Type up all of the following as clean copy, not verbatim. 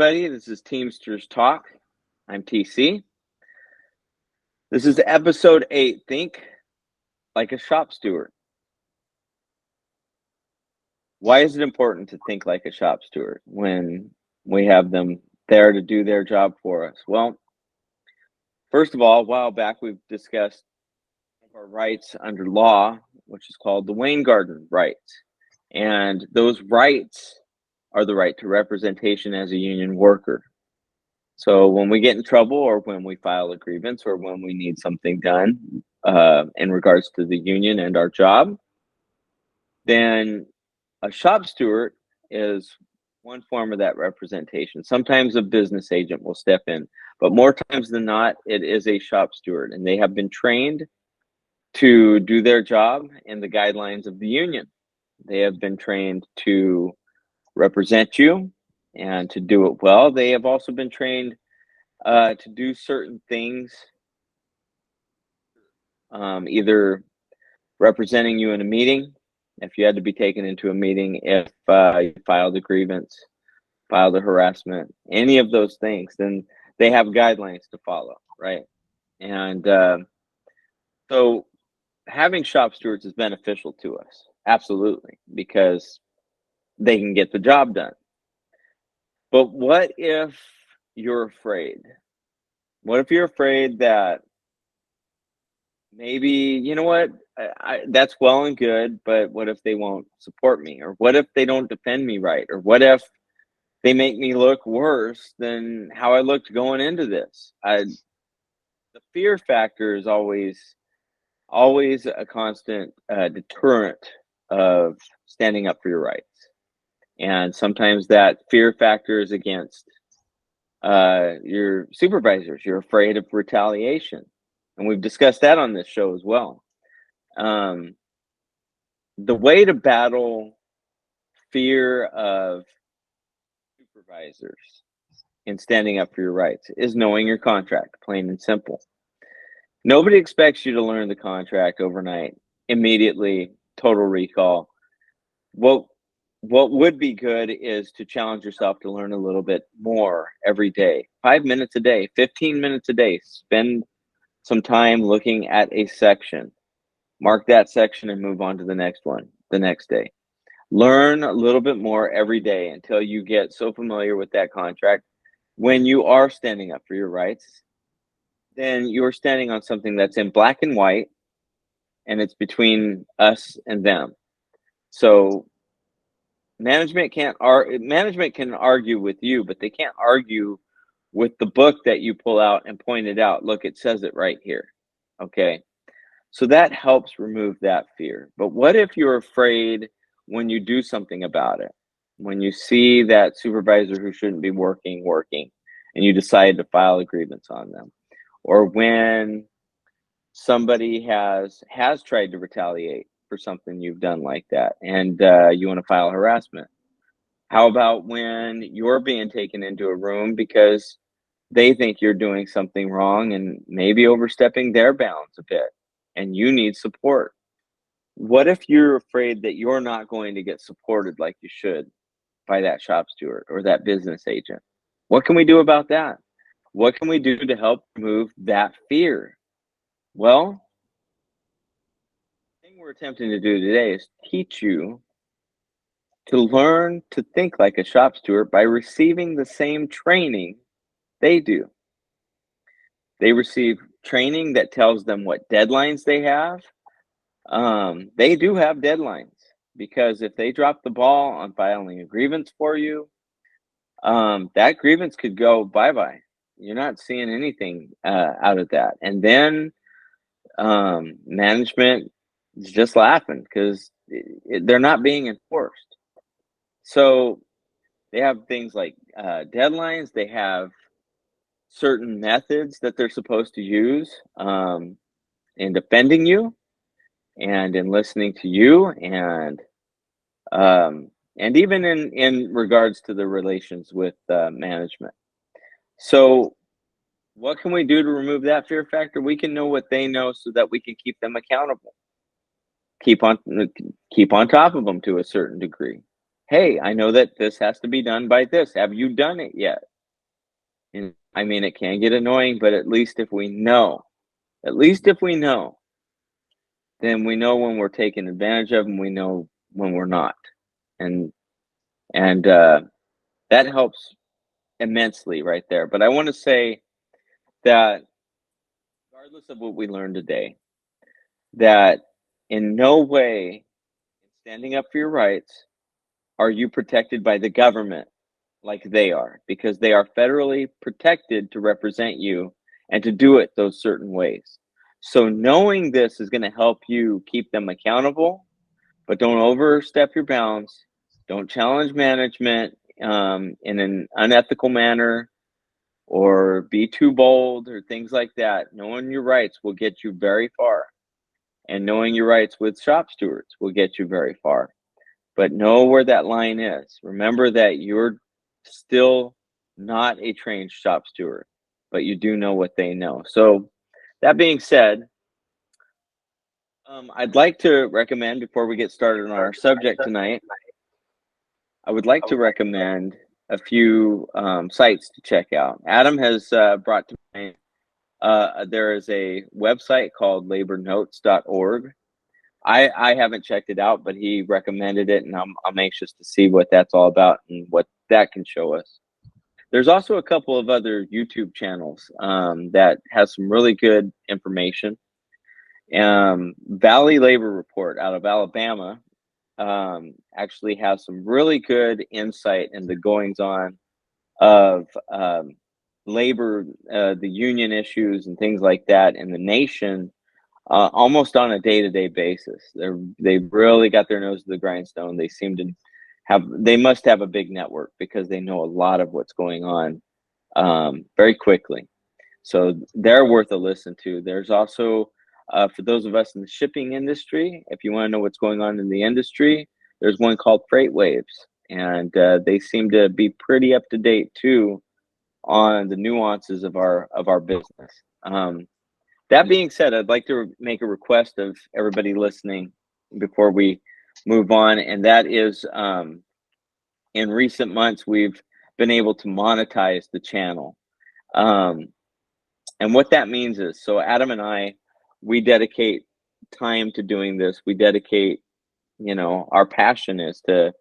everybody. This is Teamsters Talk. I'm TC. This is episode 8, Think Like a Shop Steward. Why is it important to think like a shop steward when we have them there to do their job for us? Well, first of all, a while back we've discussed our rights under law, which is called the Weingarten rights. And those rights are the right to representation as a union worker. So when we get in trouble or when we file a grievance or when we need something done in regards to the union and our job, then a shop steward is one form of that representation. Sometimes a business agent will step in, but more times than not, it is a shop steward, and they have been trained to do their job in the guidelines of the union. They have been trained to represent you and to do it well. They have also been trained to do certain things, either representing you in a meeting, if you had to be taken into a meeting, if you filed a grievance, filed a harassment, any of those things, then they have guidelines to follow, right? And so having shop stewards is beneficial to us, absolutely, because they can get the job done. But what if you're afraid? What if you're afraid that maybe, you know what, that's well and good, but what if they won't support me? Or what if they don't defend me right? Or what if they make me look worse than how I looked going into this? The fear factor is always a constant deterrent of standing up for your rights. And sometimes that fear factor is against your supervisors. You're afraid of retaliation. And we've discussed that on this show as well. The way to battle fear of supervisors in standing up for your rights is knowing your contract, plain and simple. Nobody expects you to learn the contract overnight, immediately, total recall. What would be good is to challenge yourself to learn a little bit more every day. 5 minutes a day, 15 minutes a day. Spend some time looking at a section. Mark that section and move on to the next one the next day. Learn a little bit more every day until you get so familiar with that contract. When you are standing up for your rights, then you're standing on something that's in black and white, and it's between us and them. So management can argue with you, but they can't argue with the book that you pull out and point it out. Look, it says it right here. Okay. So that helps remove that fear. But what if you're afraid when you do something about it? When you see that supervisor who shouldn't be working, and you decide to file a grievance on them, or when somebody has tried to retaliate for something you've done like that, and you want to file harassment. How about when you're being taken into a room because they think you're doing something wrong and maybe overstepping their bounds a bit, and you need support? What if you're afraid that you're not going to get supported like you should by that shop steward or that business agent? What can we do about that? What can we do to help remove that fear? Well, the thing we're attempting to do today is teach you to learn to think like a shop steward by receiving the same training they do. They receive training that tells them what deadlines they have. They do have deadlines, because if they drop the ball on filing a grievance for you, that grievance could go bye-bye. You're not seeing anything out of that. And then management is just laughing because they're not being enforced. So they have things like deadlines. They have certain methods that they're supposed to use in defending you and in listening to you, and even in regards to the relations with management. So what can we do to remove that fear factor? We can know what they know so that we can keep them accountable. Keep on top of them to a certain degree. Hey, I know that this has to be done by this. Have you done it yet? And I mean, it can get annoying, but at least if we know, at least if we know, then we know when we're taken advantage of, and we know when we're not. And and that helps immensely right there. But I want to say that regardless of what we learned today, that in no way, standing up for your rights, are you protected by the government like they are, because they are federally protected to represent you and to do it those certain ways. So knowing this is going to help you keep them accountable, but don't overstep your bounds. Don't challenge management in an unethical manner or be too bold or things like that. Knowing your rights will get you very far. And knowing your rights with shop stewards will get you very far. But know where that line is. Remember that you're still not a trained shop steward, but you do know what they know. So, that being said, I'd like to recommend, before we get started on our subject tonight, I would like to recommend a few sites to check out. Adam has brought to mind, there is a website called labornotes.org. I haven't checked it out, but he recommended it, and I'm anxious to see what that's all about and what that can show us. There's also a couple of other YouTube channels that has some really good information. Valley Labor Report out of Alabama actually has some really good insight in the goings on of labor, the union issues, and things like that in the nation, almost on a day-to-day basis. They've really got their nose to the grindstone. They seem to they must have a big network because they know a lot of what's going on very quickly. So they're worth a listen to. There's also, for those of us in the shipping industry, if you want to know what's going on in the industry, there's one called Freight Waves, and they seem to be pretty up to date too on the nuances of our business. That being said, I'd like to make a request of everybody listening before we move on, and that is, in recent months, we've been able to monetize the channel. And what that means is, so Adam and I, we dedicate time to doing this. We dedicate, our passion is to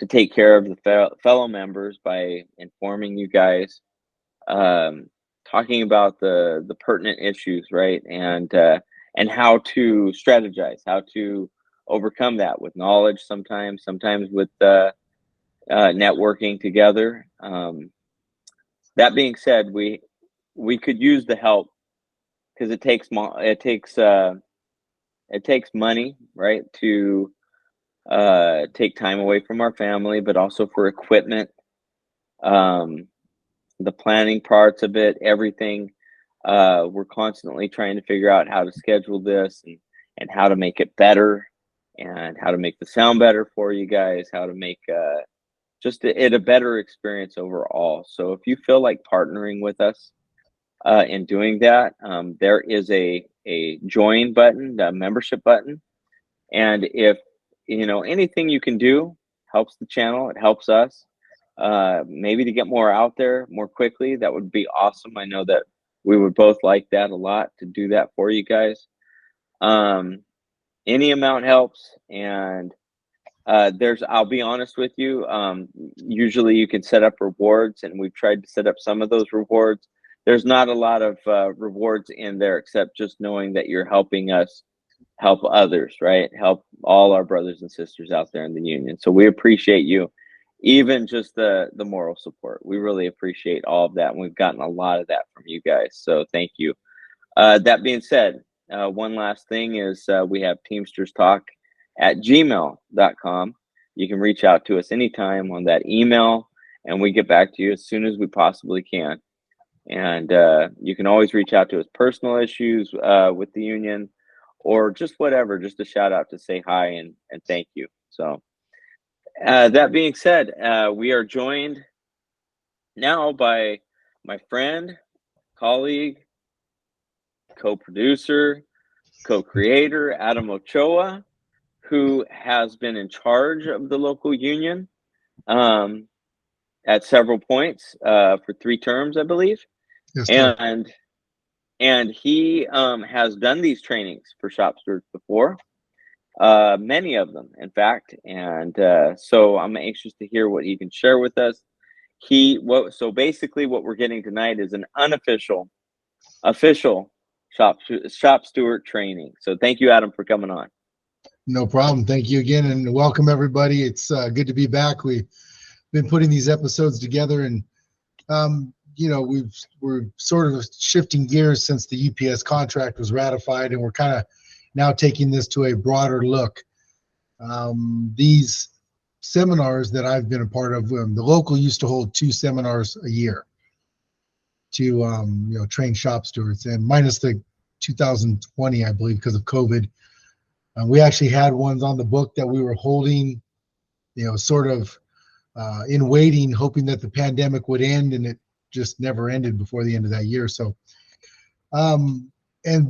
take care of the fellow members by informing you guys, talking about the pertinent issues, right? And how to strategize, how to overcome that with knowledge, sometimes with networking together. That being said, we could use the help, because it takes money, right, to take time away from our family, but also for equipment, um, the planning parts of it, everything. We're constantly trying to figure out how to schedule this, and how to make it better, and how to make the sound better for you guys, how to make just it a better experience overall. So if you feel like partnering with us in doing that, there is a join button, a membership button. And if anything you can do helps the channel, it helps us. Maybe to get more out there more quickly, that would be awesome. I know that we would both like that a lot, to do that for you guys. Any amount helps, and I'll be honest with you, usually you can set up rewards, and we've tried to set up some of those rewards. There's not a lot of rewards in there, except just knowing that you're helping us help others, right? Help all our brothers and sisters out there in the union. So we appreciate you, even just the moral support. We really appreciate all of that, and we've gotten a lot of that from you guys. So thank you. That being said, one last thing is, we have Teamsters Talk at gmail.com. You can reach out to us anytime on that email, and we get back to you as soon as we possibly can. And you can always reach out to us, personal issues with the union, or just whatever, just a shout out to say hi and thank you. So that being said, we are joined now by my friend, colleague, co-producer, co-creator, Adam Ochoa, who has been in charge of the local union. at several points for 3 terms, I believe. Yes, sir. And he has done these trainings for shop stewards before, many of them, in fact. And so I'm anxious to hear what he can share with us. So basically, what we're getting tonight is an unofficial, official shop steward training. So thank you, Adam, for coming on. No problem. Thank you again, and welcome everybody. It's good to be back. We've been putting these episodes together, and we're sort of shifting gears since the UPS contract was ratified, and we're kind of now taking this to a broader look. These seminars that I've been a part of, the local used to hold 2 seminars a year to train shop stewards, and minus the 2020, I believe, because of COVID. We actually had ones on the book that we were holding, sort of in waiting, hoping that the pandemic would end, and it just never ended before the end of that year. So, and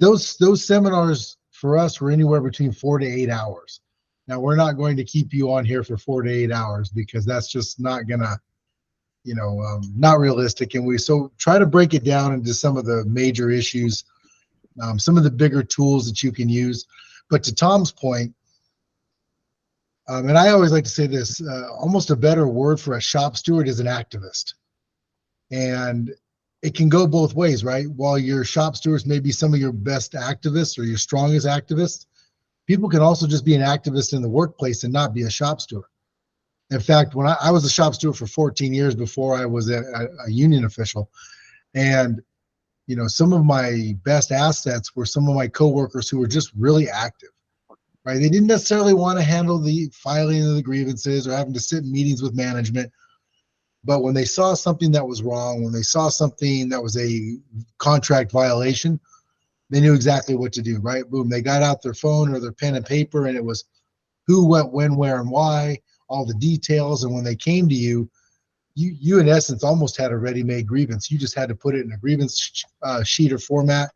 those seminars for us were anywhere between 4 to 8 hours. Now, we're not going to keep you on here for 4 to 8 hours because that's just not gonna, not realistic. And we try to break it down into some of the major issues, some of the bigger tools that you can use. But to Tom's point, and I always like to say this, almost a better word for a shop steward is an activist. And it can go both ways, right? While your shop stewards may be some of your best activists or your strongest activists, people can also just be an activist in the workplace and not be a shop steward. In fact, when I was a shop steward for 14 years before I was a union official, and some of my best assets were some of my coworkers who were just really active. Right? They didn't necessarily want to handle the filing of the grievances or having to sit in meetings with management. But when they saw something that was wrong, when they saw something that was a contract violation, they knew exactly what to do, right? Boom, they got out their phone or their pen and paper, and it was who, what, when, where, and why, all the details. And when they came to you, you in essence almost had a ready-made grievance. You just had to put it in a grievance sheet or format,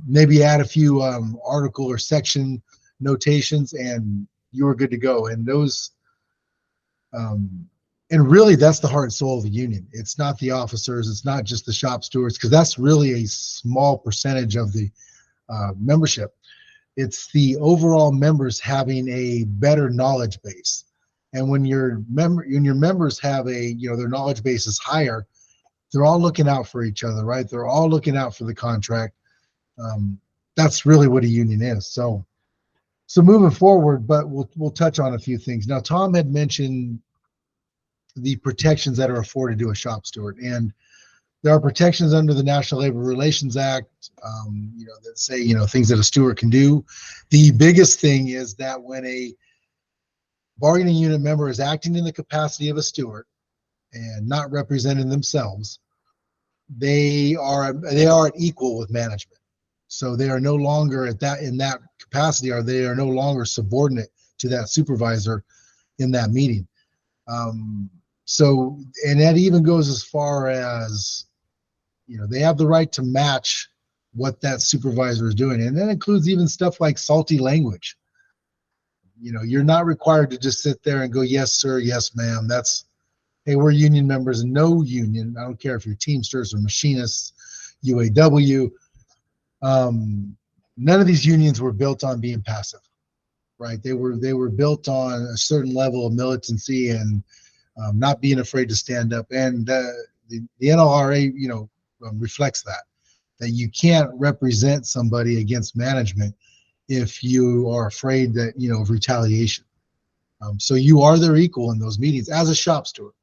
maybe add a few article or section notations, and you were good to go. And those and really that's the heart and soul of the union. It's not the officers, it's not just the shop stewards, because that's really a small percentage of the membership. It's the overall members having a better knowledge base. And when your members have their knowledge base is higher, they're all looking out for each other, right? They're all looking out for the contract. That's really what a union is. So moving forward, but we'll touch on a few things. Now, Tom had mentioned the protections that are afforded to a shop steward, and there are protections under the National Labor Relations Act, that say, things that a steward can do. The biggest thing is that when a bargaining unit member is acting in the capacity of a steward and not representing themselves, they are equal with management. So they are no longer in that capacity, or they are no longer subordinate to that supervisor in that meeting. And that even goes as far as, they have the right to match what that supervisor is doing. And that includes even stuff like salty language. You're not required to just sit there and go, yes, sir, yes, ma'am. Hey, we're union members. And no union, I don't care if you're Teamsters or machinists, UAW, none of these unions were built on being passive, right? They were built on a certain level of militancy and not being afraid to stand up. And the NLRA, reflects that you can't represent somebody against management if you are afraid that, of retaliation. So you are their equal in those meetings as a shop steward.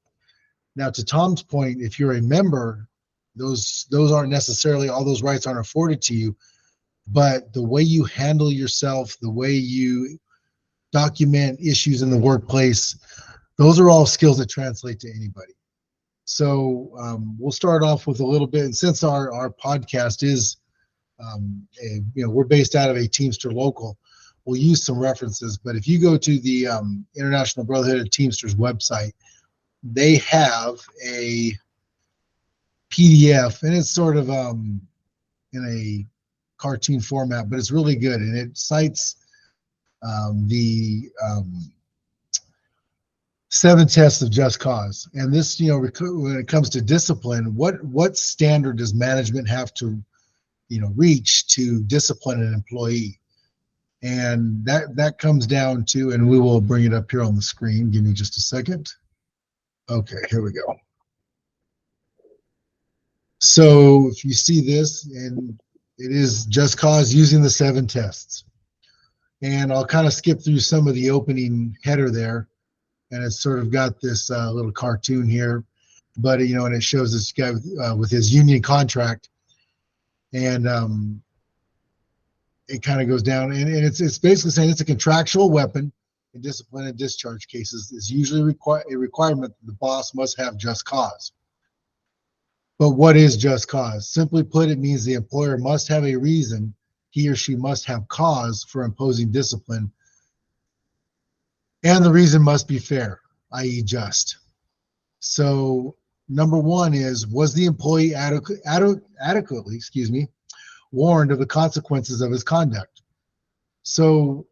Now, to Tom's point, if you're a member, those aren't necessarily, all those rights aren't afforded to you, but the way you handle yourself, the way you document issues in the workplace, those are all skills that translate to anybody. So we'll start off with a little bit, and since our podcast is, we're based out of a Teamster local, we'll use some references. But if you go to the International Brotherhood of Teamsters website, they have a PDF, and it's sort of in a cartoon format, but it's really good, and it cites the 7 tests of just cause. And this, when it comes to discipline, what standard does management have to, reach to discipline an employee? And that comes down to, and we will bring it up here on the screen. Give me just a second. Okay, here we go. So if you see this, and it is just cause using the 7 tests. And I'll kind of skip through some of the opening header there. And it's sort of got this little cartoon here, but and it shows this guy with his union contract, and it kind of goes down, and it's basically saying it's a contractual weapon in discipline and discharge cases. Is usually a requirement that the boss must have just cause. But what is just cause? Simply put, it means the employer must have a reason. He or she must have cause for imposing discipline. And the reason must be fair, i.e. just. So number one is, was the employee adequately, warned of the consequences of his conduct? So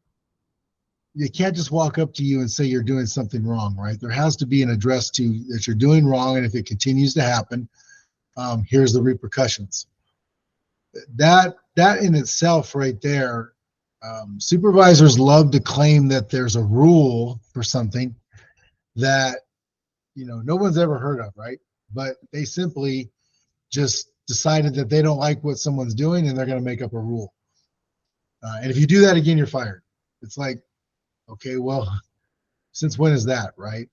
you can't just walk up to you and say you're doing something wrong, right? There has to be an address to that you're doing wrong, and if it continues to happen, here's the repercussions. That in itself right there, supervisors love to claim that there's a rule for something that no one's ever heard of, right? But they simply just decided that they don't like what someone's doing, and they're going to make up a rule. And if you do that again, you're fired. It's like, okay, well, since when is that, right?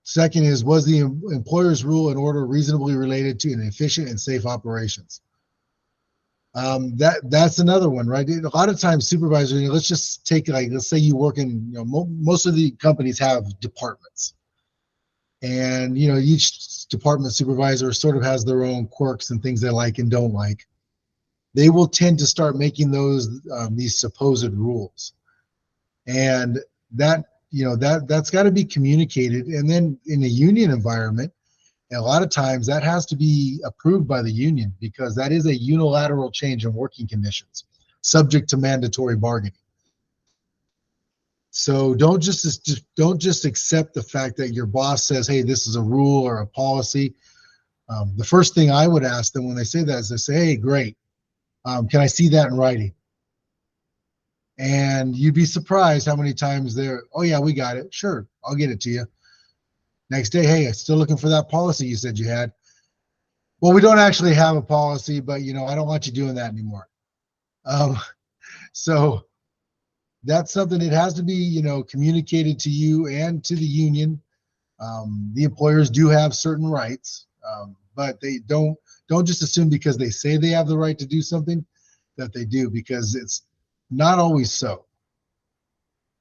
Second is, was the employer's rule and order reasonably related to an efficient and safe operations? That's another one, right? A lot of times supervisors, let's just take, let's say you work in, most of the companies have departments, and each department supervisor sort of has their own quirks and things they like and don't like. They will tend to start making these supposed rules, and that's got to be communicated. And then in a union environment, and a lot of times that has to be approved by the union, because that is a unilateral change in working conditions, subject to mandatory bargaining. So don't just accept the fact that your boss says, hey, this is a rule or a policy. The first thing I would ask them when they say that is, they say, hey, great. Can I see that in writing? And you'd be surprised how many times oh yeah, we got it. Sure, I'll get it to you. Next day, hey, I'm still looking for that policy you said you had. Well, we don't actually have a policy, but I don't want you doing that anymore. So that's something that has to be, communicated to you and to the union. The employers do have certain rights, but they don't just assume because they say they have the right to do something that they do, because it's not always so.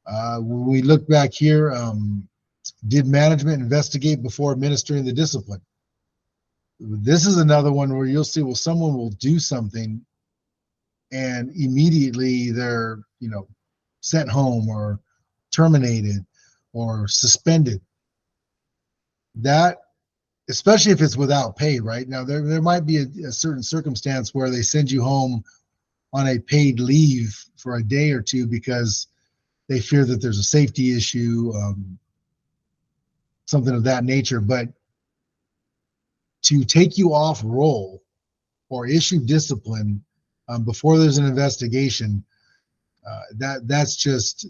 When we look back here, did management investigate before administering the discipline? This is another one where you'll see, well, someone will do something and immediately they're, sent home or terminated or suspended. That, especially if it's without pay, right? Now, there might be a certain circumstance where they send you home on a paid leave for a day or two because they fear that there's a safety issue, something of that nature. But to take you off roll or issue discipline before there's an investigation, that's just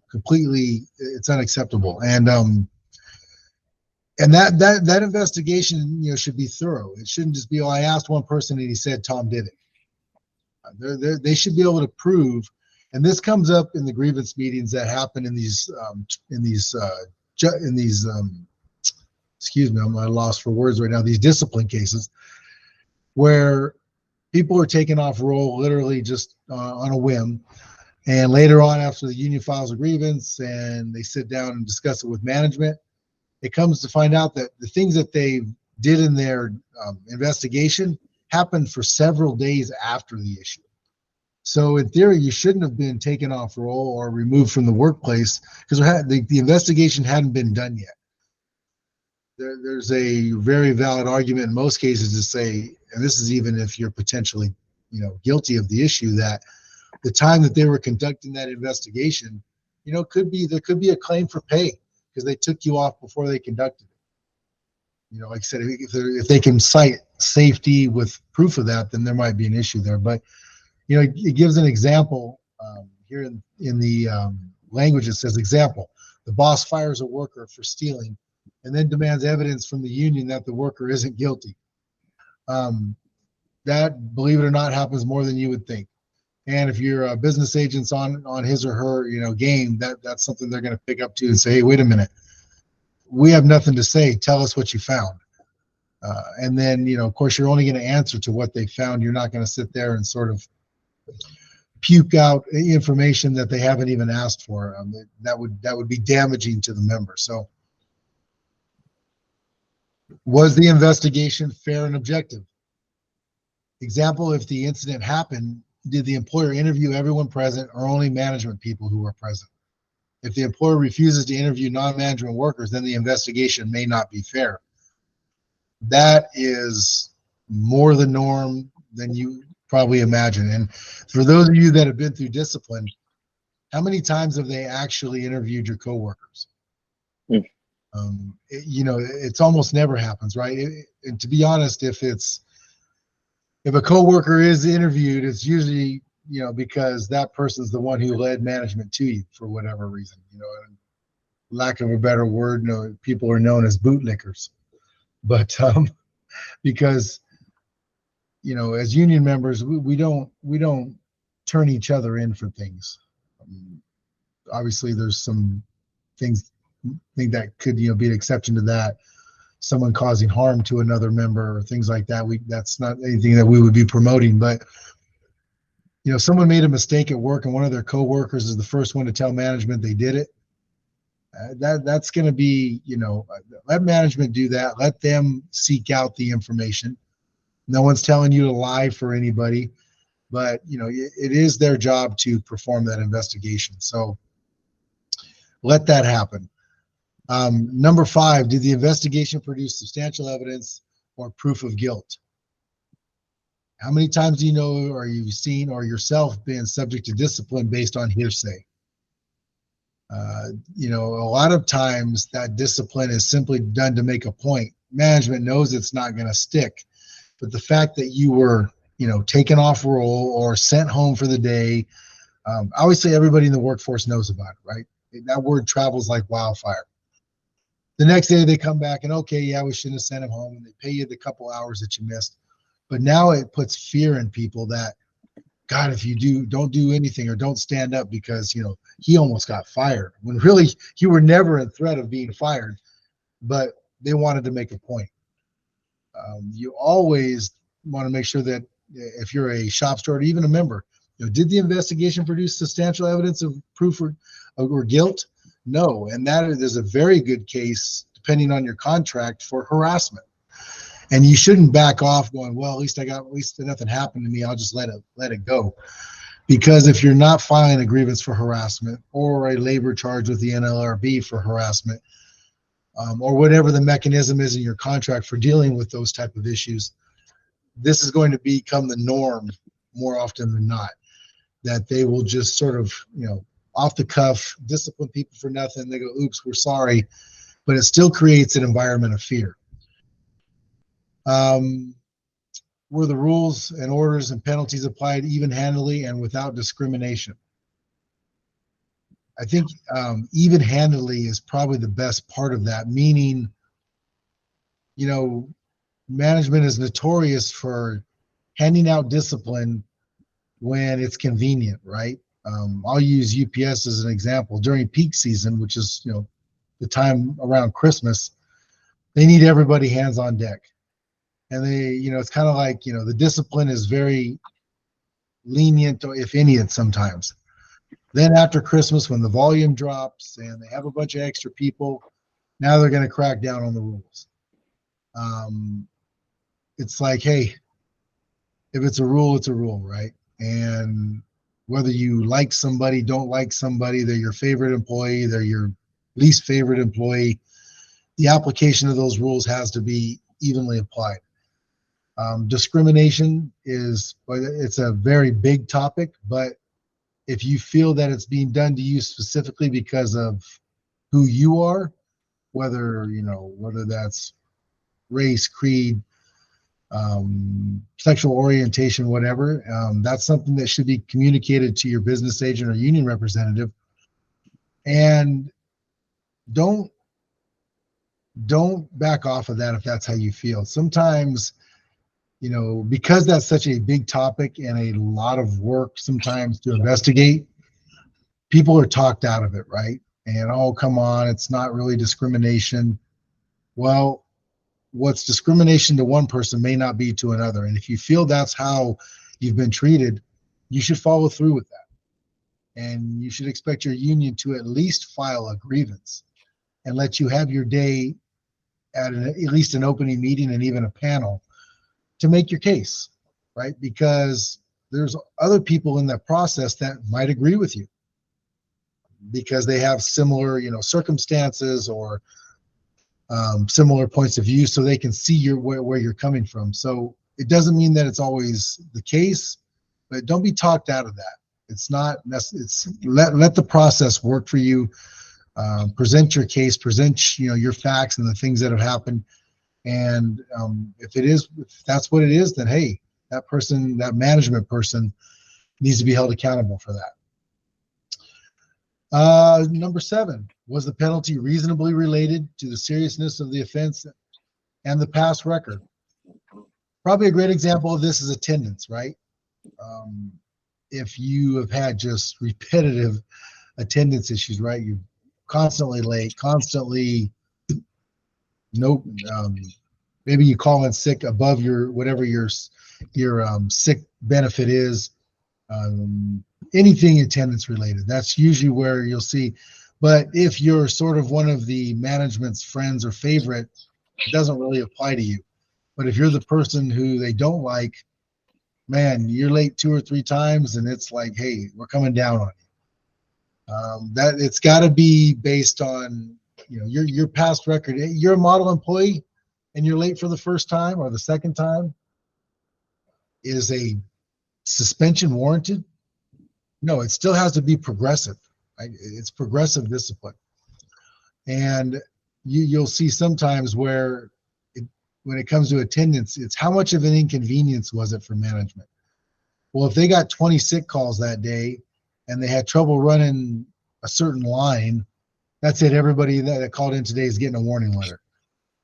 completely, it's unacceptable. And that investigation should be thorough. It shouldn't just be, oh, I asked one person and he said Tom did it. They should be able to prove, and this comes up in the grievance meetings that happen in these excuse me, I'm at a loss for words right now, these discipline cases where people are taken off roll literally just on a whim. And later on, after the union files a grievance and they sit down and discuss it with management, it comes to find out that the things that they did in their investigation happened for several days after the issue. So in theory, you shouldn't have been taken off roll or removed from the workplace because the investigation hadn't been done yet. There's a very valid argument in most cases to say, and this is even if you're potentially guilty of the issue, that the time that they were conducting that investigation, there could be a claim for pay because they took you off before they conducted it. You know, like I said, if they can cite safety with proof of that, then there might be an issue there. But, you know, it gives an example here in the language. It says, example, the boss fires a worker for stealing and then demands evidence from the union that the worker isn't guilty. That, believe it or not, happens more than you would think. And if your business agent's on his or her, you know, game, that's something they're going to pick up to and say, hey, wait a minute, we have nothing to say. Tell us what you found. And then, you know, of course, you're only going to answer to what they found. You're not going to sit there and sort of puke out information that they haven't even asked for. That would be damaging to the member. So, was the investigation fair and objective? Example, if the incident happened, did the employer interview everyone present or only management people who were present? If the employer refuses to interview non-management workers, then the investigation may not be fair. That is more the norm than you probably imagine. And for those of you that have been through discipline, how many times have they actually interviewed your coworkers? Mm. You know, it's almost never happens, right? And to be honest, if a coworker is interviewed, it's usually, you know, because that person's the one who led management to you for whatever reason. You know, and lack of a better word, you know, people are known as bootlickers. But because, you know, as union members, we don't turn each other in for things. Obviously, there's some things that could, you know, be an exception to that. Someone causing harm to another member or things like that. That's not anything that we would be promoting. But, you know, someone made a mistake at work and one of their coworkers is the first one to tell management they did it. That's going to be, you know, let management do that. Let them seek out the information. No one's telling you to lie for anybody, but, you know, it is their job to perform that investigation. So let that happen. Number 5, did the investigation produce substantial evidence or proof of guilt? How many times do you know, or you've seen, or yourself been subject to discipline based on hearsay? You know, a lot of times that discipline is simply done to make a point. Management knows it's not going to stick, but the fact that you were, you know, taken off roll or sent home for the day, obviously everybody in the workforce knows about it, right? That word travels like wildfire. The next day they come back and, okay, yeah, we shouldn't have sent him home, and they pay you the couple hours that you missed. But now it puts fear in people that, God, if you don't do anything or don't stand up because, you know, he almost got fired, when really you were never in threat of being fired, but they wanted to make a point. You always want to make sure that if you're a shop steward or even a member, you know, did the investigation produce substantial evidence of proof or guilt? No, and that is a very good case, depending on your contract, for harassment. And you shouldn't back off going, well, at least nothing happened to me. I'll just let it go. Because if you're not filing a grievance for harassment or a labor charge with the NLRB for harassment, or whatever the mechanism is in your contract for dealing with those type of issues, this is going to become the norm more often than not, that they will just sort of, you know, off the cuff, discipline people for nothing. They go, oops, we're sorry. But it still creates an environment of fear. Were the rules and orders and penalties applied even-handedly and without discrimination? I think even-handedly is probably the best part of that, meaning, you know, management is notorious for handing out discipline when it's convenient, right? I'll use UPS as an example. During peak season, which is, you know, the time around Christmas, they need everybody hands on deck. And they, you know, it's kind of like, you know, the discipline is very lenient, if any, sometimes. Then after Christmas, when the volume drops and they have a bunch of extra people, now they're going to crack down on the rules. It's like, hey, if it's a rule, it's a rule, right? And whether you like somebody, don't like somebody, they're your favorite employee, they're your least favorite employee, the application of those rules has to be evenly applied. Discrimination it's a very big topic, but if you feel that it's being done to you specifically because of who you are, whether that's race, creed, sexual orientation, whatever. That's something that should be communicated to your business agent or union representative. And don't back off of that if that's how you feel. Sometimes, because that's such a big topic and a lot of work sometimes to investigate, people are talked out of it, right? And oh, come on, it's not really discrimination. Well, what's discrimination to one person may not be to another. And if you feel that's how you've been treated, you should follow through with that. And you should expect your union to at least file a grievance and let you have your day at least an opening meeting and even a panel to make your case, right? Because there's other people in that process that might agree with you because they have similar, circumstances or similar points of view, so they can see where you're coming from. So it doesn't mean that it's always the case, but don't be talked out of that. It's not. It's let the process work for you. Present your case, present your facts and the things that have happened. And if that's what it is, then hey, that management person needs to be held accountable for that. Number 7, was the penalty reasonably related to the seriousness of the offense and the past record? Probably a great example of this is attendance, right? If you have had just repetitive attendance issues, right? You're constantly late, constantly maybe you call in sick above whatever your sick benefit is. Anything attendance related, that's usually where you'll see. But if you're sort of one of the management's friends or favorite, it doesn't really apply to you. But if you're the person who they don't like, man, you're late 2 or 3 times and it's like, hey, we're coming down on you. That it's got to be based on your past record. You're a model employee and you're late for the first time or the second time. Is a suspension warranted? No, it still has to be progressive. Right? It's progressive discipline. And you'll see sometimes where when it comes to attendance, it's how much of an inconvenience was it for management? Well, if they got 20 sick calls that day and they had trouble running a certain line, that's it. Everybody that called in today is getting a warning letter.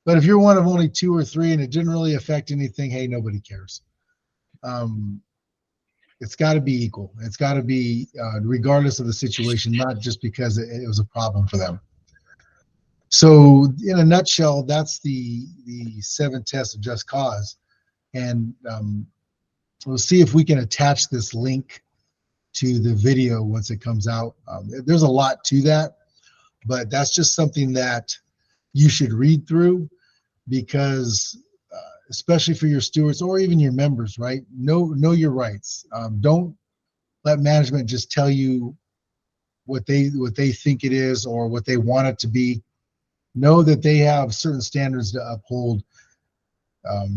But if you're one of only 2 or 3 and it didn't really affect anything, hey, nobody cares. It's got to be equal. It's got to be regardless of the situation, not just because it was a problem for them. So in a nutshell, that's the 7 tests of just cause. And we'll see if we can attach this link to the video once it comes out. There's a lot to that, but that's just something that you should read through because especially for your stewards or even your members, right? Know your rights. Don't let management just tell you what they think it is or what they want it to be. Know that they have certain standards to uphold.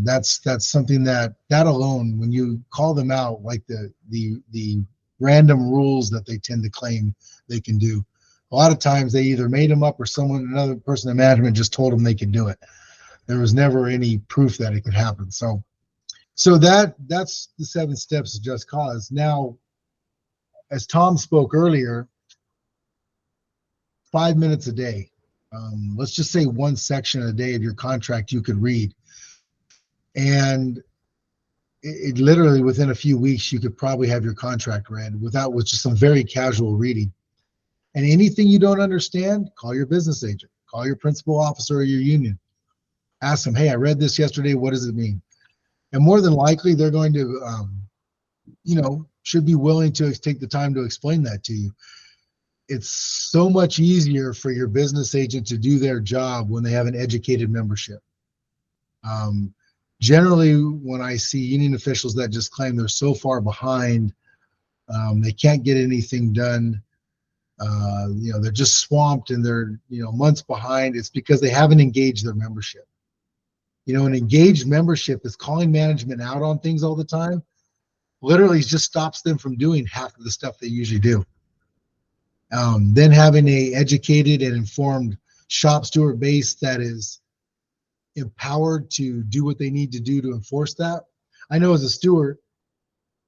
That's something that alone, when you call them out, like the random rules that they tend to claim they can do, a lot of times they either made them up or another person in management just told them they could do it. There was never any proof that it could happen. So that's the 7 steps of just cause. Now, as Tom spoke earlier, 5 minutes a day. Let's just say one section a day of your contract you could read. And it literally within a few weeks, you could probably have your contract read with just some very casual reading. And anything you don't understand, call your business agent, call your principal officer or your union. Ask them, hey, I read this yesterday. What does it mean? And more than likely, they're going to, should be willing to take the time to explain that to you. It's so much easier for your business agent to do their job when they have an educated membership. Generally, when I see union officials that just claim they're so far behind, they can't get anything done. They're just swamped and they're, months behind. It's because they haven't engaged their membership. An engaged membership is calling management out on things all the time. Literally just stops them from doing half of the stuff they usually do. Then having a educated and informed shop steward base that is empowered to do what they need to do to enforce that. I know as a steward,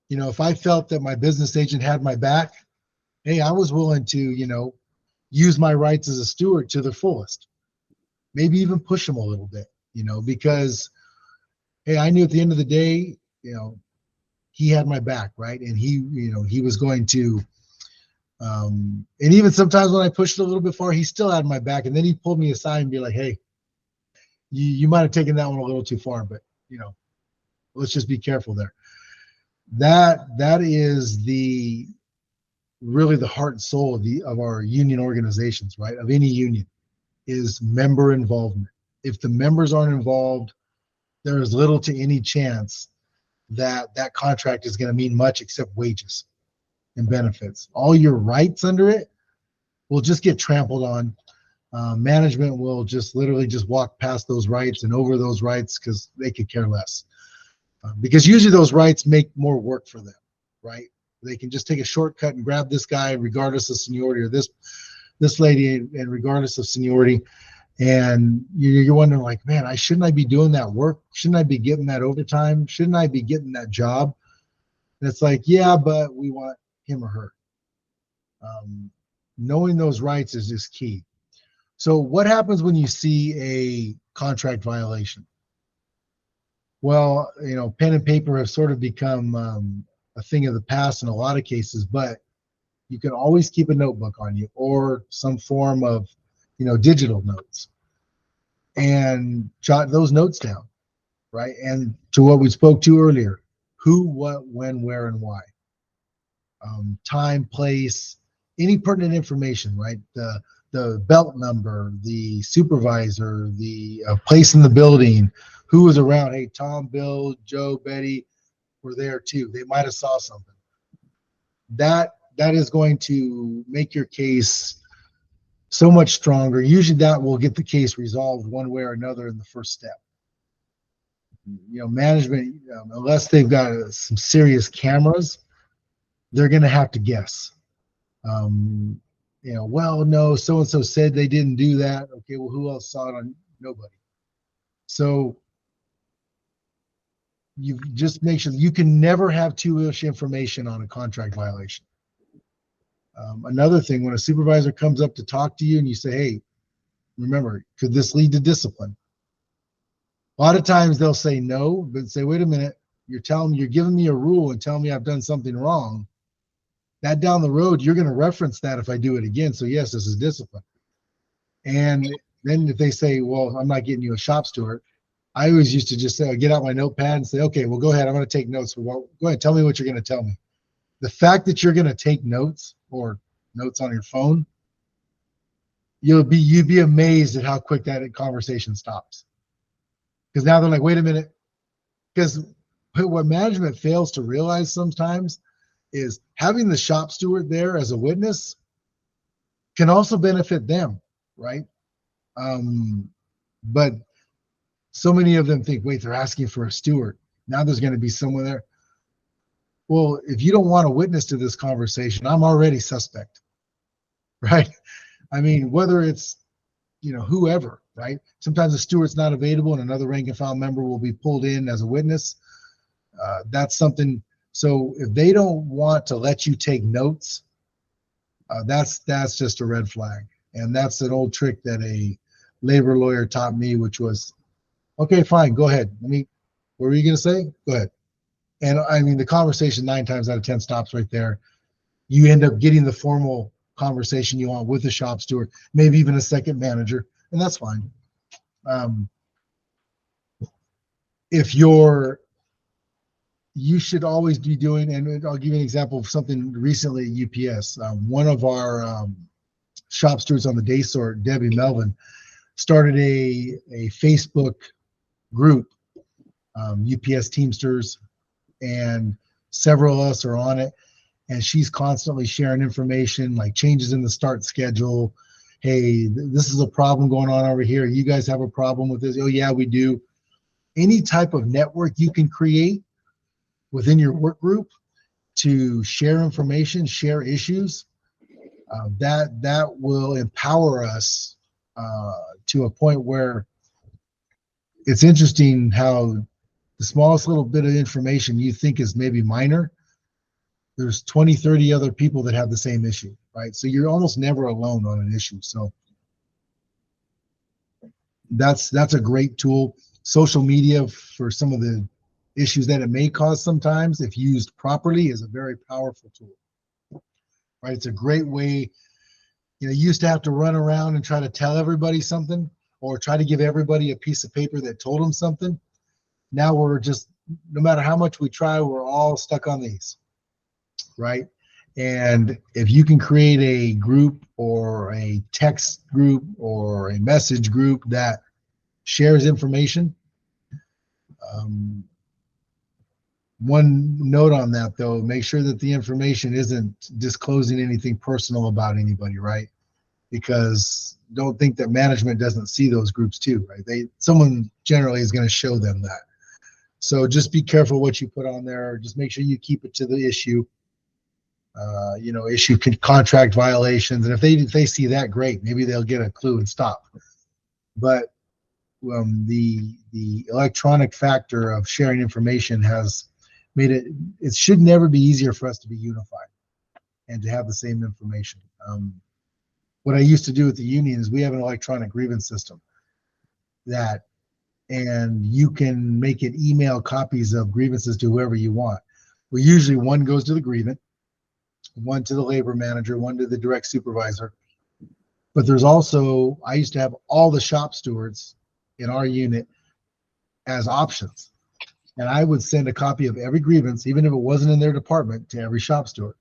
if I felt that my business agent had my back, hey, I was willing to, use my rights as a steward to the fullest. Maybe even push them a little bit, because hey, I knew at the end of the day, he had my back, right? And he was going to, and even sometimes when I pushed it a little bit far, he still had my back. And then he pulled me aside and be like, hey, you might have taken that one a little too far, but let's just be careful there. That is really the heart and soul of our union organizations, right? Of any union, is member involvement. If the members aren't involved, there is little to any chance that contract is going to mean much except wages and benefits. All your rights under it will just get trampled on. Management will just literally just walk past those rights and over those rights because they could care less. Because usually those rights make more work for them, right? They can just take a shortcut and grab this guy regardless of seniority, or this lady and regardless of seniority. And you're wondering, like, man, shouldn't I be doing that work? Shouldn't I be getting that overtime? Shouldn't I be getting that job? And it's like, yeah, but we want him or her. Knowing those rights is just key. So what happens when you see a contract violation? Well, pen and paper have sort of become a thing of the past in a lot of cases, but you can always keep a notebook on you or some form of, digital notes, and jot those notes down, right? And to what we spoke to earlier, who, what, when, where, and why. Time, place, any pertinent information, right? The belt number, the supervisor, the place in the building, who was around. Hey, Tom, Bill, Joe, Betty were there too. They might have saw something. That is going to make your case so much stronger. Usually that will get the case resolved one way or another in the first step. Management, unless they've got some serious cameras, they're going to have to guess. Well, no, so-and-so said they didn't do that. Okay, well, who else saw it? On nobody. So you just make sure you can never have too much information on a contract violation. Another thing, when a supervisor comes up to talk to you and you say, hey, remember, could this lead to discipline? A lot of times they'll say no, but say, wait a minute, you're giving me a rule and telling me I've done something wrong. That down the road, you're going to reference that if I do it again. So yes, this is discipline. And then if they say, well, I'm not getting you a shop steward, I always used to just say, get out my notepad and say, okay, well, go ahead. I'm going to take notes. Well, go ahead. Tell me what you're going to tell me. The fact that you're going to take notes or notes on your phone, you'd be amazed at how quick that conversation stops. Because now they're like, wait a minute. Because what management fails to realize sometimes is having the shop steward there as a witness can also benefit them, right? But so many of them think, wait, they're asking for a steward. Now there's going to be someone there. Well, if you don't want to witness to this conversation, I'm already suspect, right? I mean, whether it's, whoever, right? Sometimes the steward's not available and another rank and file member will be pulled in as a witness. That's something. So if they don't want to let you take notes, that's just a red flag. And that's an old trick that a labor lawyer taught me, which was, okay, fine, go ahead. What were you going to say? Go ahead. And I mean, the conversation 9 times out of 10 stops right there. You end up getting the formal conversation you want with the shop steward, maybe even a second manager, and that's fine. You should always be doing, and I'll give you an example of something recently at UPS. One of our shop stewards on the day sort, Debbie Melvin, started a Facebook group, UPS Teamsters, and several of us are on it. And she's constantly sharing information like changes in the start schedule. Hey, this is a problem going on over here. You guys have a problem with this? Oh, yeah, we do. Any type of network you can create within your work group to share information, share issues, that will empower us to a point where it's interesting how the smallest little bit of information you think is maybe minor, there's 20, 30 other people that have the same issue, right? So you're almost never alone on an issue. So that's a great tool. Social media for some of the issues that it may cause sometimes, if used properly, is a very powerful tool, right? It's a great way. You used to have to run around and try to tell everybody something or try to give everybody a piece of paper that told them something. Now we're just, no matter how much we try, we're all stuck on these, right? And if you can create a group or a text group or a message group that shares information, one note on that though, make sure that the information isn't disclosing anything personal about anybody, right? Because don't think that management doesn't see those groups too, right? Someone generally is going to show them that. So just be careful what you put on there. Just make sure you keep it to the issue. Issue contract violations, and if they see that, great, maybe they'll get a clue and stop. But the electronic factor of sharing information has made it should never be easier for us to be unified and to have the same information. What I used to do with the union is we have an electronic grievance system and you can make it email copies of grievances to whoever you want. Well, usually one goes to the grievant, one to the labor manager, one to the direct supervisor. But there's also, I used to have all the shop stewards in our unit as options. And I would send a copy of every grievance, even if it wasn't in their department, to every shop steward.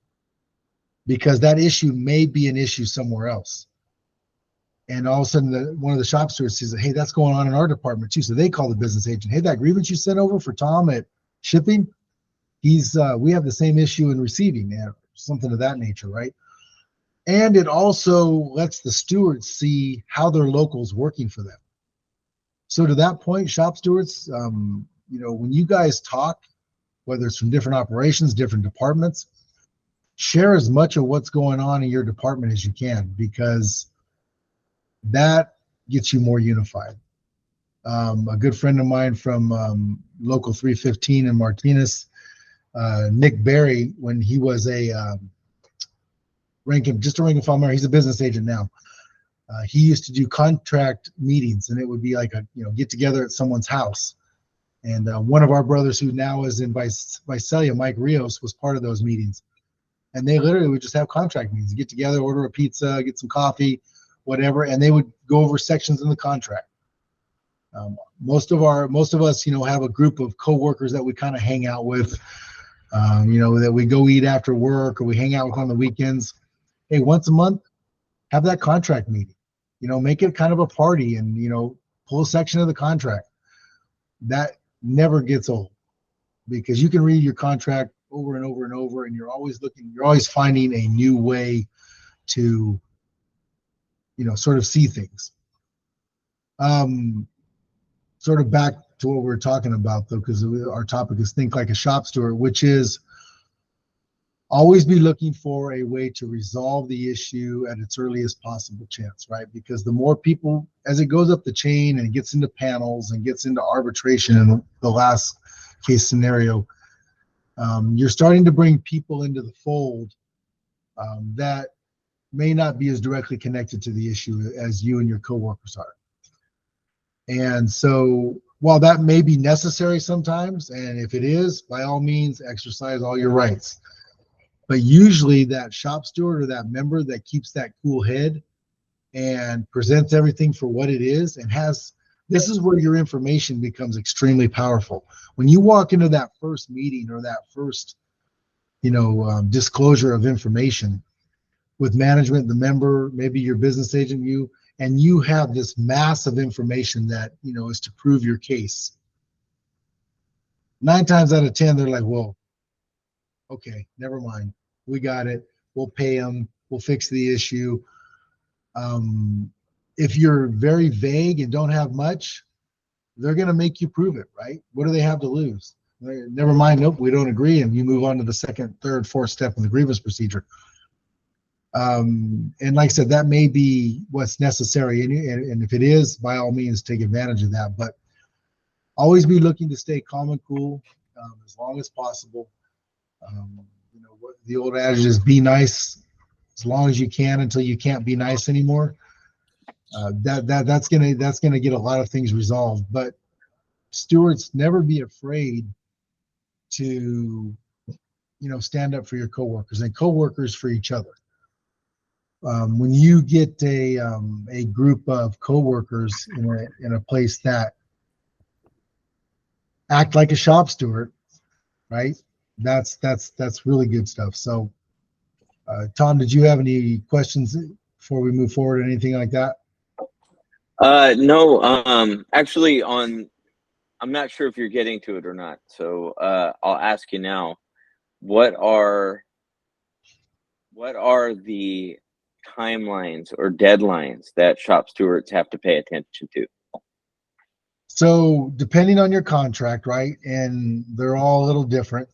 Because that issue may be an issue somewhere else. And all of a sudden, one of the shop stewards says, hey, that's going on in our department too. So they call the business agent. Hey, that grievance you sent over for Tom at shipping, we have the same issue in receiving, something of that nature, right? And it also lets the stewards see how their local's working for them. So to that point, shop stewards, when you guys talk, whether it's from different operations, different departments, share as much of what's going on in your department as you can, because that gets you more unified. A good friend of mine from Local 315 in Martinez, Nick Berry, when he was a rank and file member, he's a business agent now. He used to do contract meetings, and it would be like a get together at someone's house. And one of our brothers who now is in Visalia, Mike Rios, was part of those meetings. And they literally would just have contract meetings, get together, order a pizza, get some coffee, whatever, and they would go over sections in the contract. Most of us, have a group of coworkers that we kind of hang out with, that we go eat after work or we hang out with on the weekends. Hey, once a month, have that contract meeting. Make it kind of a party and pull a section of the contract. That never gets old, because you can read your contract over and over and over, and you're always finding a new way to sort of see things. Sort of back to what we were talking about though, because our topic is think like a shop steward, which is always be looking for a way to resolve the issue at its earliest possible chance, right? Because the more people, as it goes up the chain and gets into panels and gets into arbitration in the last case scenario, you're starting to bring people into the fold that may not be as directly connected to the issue as you and your coworkers are. And so while that may be necessary sometimes, and if it is, by all means, exercise all your rights. But usually that shop steward or that member that keeps that cool head and presents everything for what it is and this is where your information becomes extremely powerful. When you walk into that first meeting or that first, disclosure of information with management, the member, maybe your business agent, and you have this mass of information that, is to prove your case. 9 times out of 10, they're like, well, okay, never mind. We got it. We'll pay them. We'll fix the issue. If you're very vague and don't have much, they're going to make you prove it, right? What do they have to lose? Never mind. Nope, we don't agree. And you move on to the second, third, fourth step in the grievance procedure. And like I said, that may be what's necessary. And if it is, by all means, take advantage of that. But always be looking to stay calm and cool as long as possible. What the old adage is, be nice as long as you can until you can't be nice anymore. That's gonna get a lot of things resolved. But stewards, never be afraid to stand up for your coworkers, and coworkers for each other. When you get a group of coworkers in a place that act like a shop steward, right? That's really good stuff. So, Tom, did you have any questions before we move forward? Anything like that? No, actually, I'm not sure if you're getting to it or not. So I'll ask you now. What are the timelines or deadlines that shop stewards have to pay attention to? So depending on your contract, right, and they're all a little different.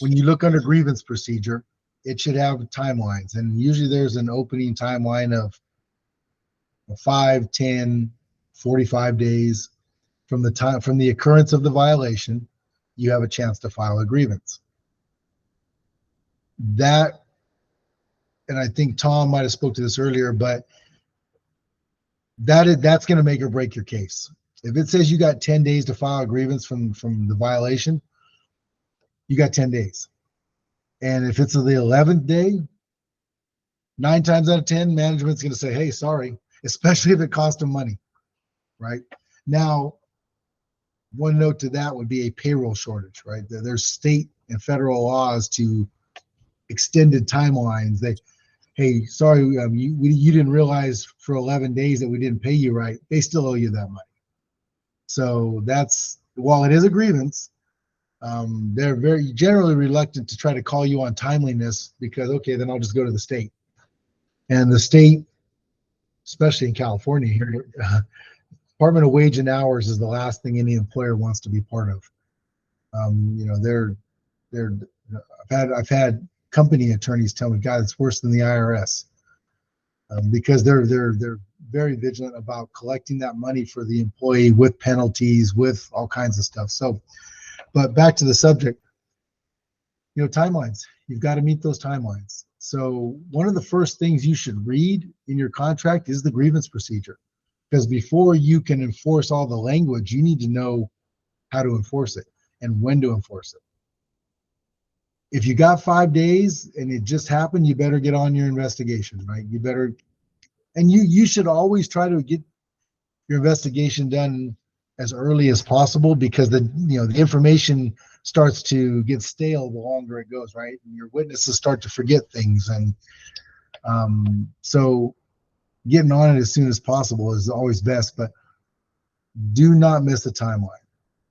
When you look under grievance procedure, it should have timelines, and usually there's an opening timeline of 5, 10, 45 days from the occurrence of the violation. You have a chance to file a grievance. That, and I think Tom might have spoke to this earlier, but that's going to make or break your case. If it says you got 10 days to file a grievance from the violation, you got 10 days. And if it's the 11th day, 9 times out of 10, management's going to say, hey, sorry, especially if it cost them money, right? Now, one note to that would be a payroll shortage, right? There's state and federal laws to extended timelines. Hey, sorry, you didn't realize for 11 days that we didn't pay you right. They still owe you that money. So that's, while it is a grievance, they're very generally reluctant to try to call you on timeliness because, okay, then I'll just go to the state. And the state, especially in California here, Department of Wage and Hours is the last thing any employer wants to be part of. I've had company attorneys tell me, God, it's worse than the IRS, because they're very vigilant about collecting that money for the employee with penalties, with all kinds of stuff. So, but back to the subject, timelines. You've got to meet those timelines. So one of the first things you should read in your contract is the grievance procedure, because before you can enforce all the language, you need to know how to enforce it and when to enforce it. If you got 5 days and it just happened, you better get on your investigation, right? You better, and you should always try to get your investigation done as early as possible, because the information starts to get stale the longer it goes, right? And your witnesses start to forget things, and so getting on it as soon as possible is always best. But do not miss the timeline,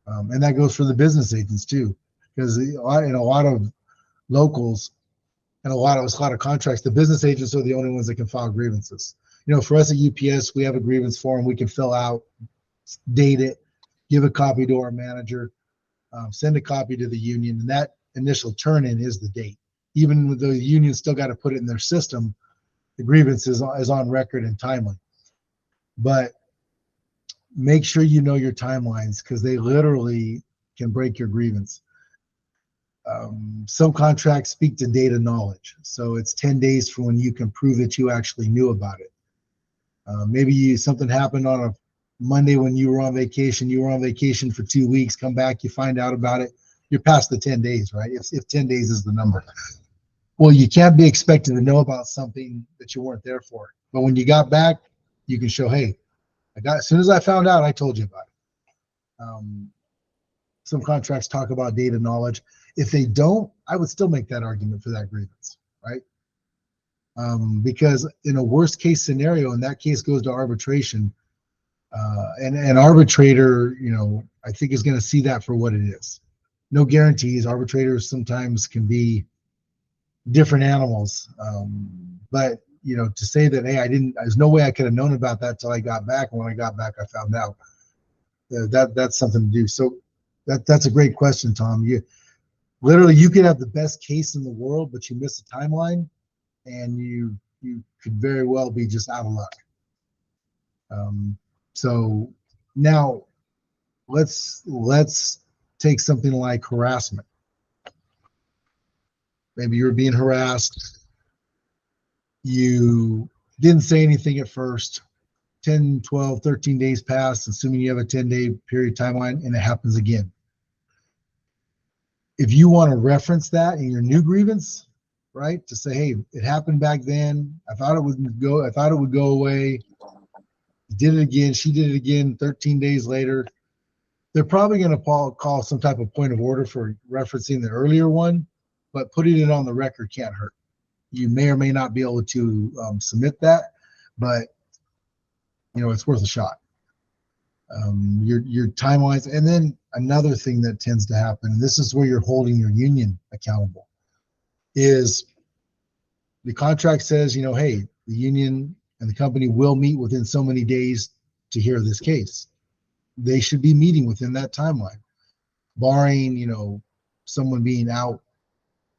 and that goes for the business agents too, because in a lot of locals and a lot of contracts, the business agents are the only ones that can file grievances. For us at UPS, we have a grievance form we can fill out, date it, give a copy to our manager, send a copy to the union, and that initial turn-in is the date. Even with the union still got to put it in their system, the grievance is on record and timely. But make sure you know your timelines, because they literally can break your grievance. Some contracts speak to data knowledge, so it's 10 days from when you can prove that you actually knew about it. Maybe something happened on a Monday when you were on vacation. You were on vacation for 2 weeks, come back, you find out about it, you're past the 10 days, right? If 10 days is the number. Well, you can't be expected to know about something that you weren't there for. But when you got back, you can show, hey, as soon as I found out, I told you about it. Some contracts talk about data knowledge. If they don't, I would still make that argument for that grievance, right? Because in a worst case scenario, and that case goes to arbitration, and an arbitrator, I think is going to see that for what it is. No guarantees. Arbitrators sometimes can be different animals, but to say that, hey, there's no way I could have known about that till I got back, and when I got back I found out, that's something to do. So that's a great question, Tom. You could have the best case in the world, but you miss a timeline, and you could very well be just out of luck. So now let's take something like harassment. Maybe you're being harassed. You didn't say anything at first. 10, 12, 13 days pass, assuming you have a 10-day period timeline, and it happens again. If you want to reference that in your new grievance, right, to say, hey, it happened back then. I thought it would go away. Did it again. She did it again 13 days later. They're probably going to call some type of point of order for referencing the earlier one, but putting it on the record can't hurt. You may or may not be able to submit that, but it's worth a shot. Your timelines, and then another thing that tends to happen, and this is where you're holding your union accountable, is the contract says, hey, the union and the company will meet within so many days to hear this case. They should be meeting within that timeline, barring, someone being out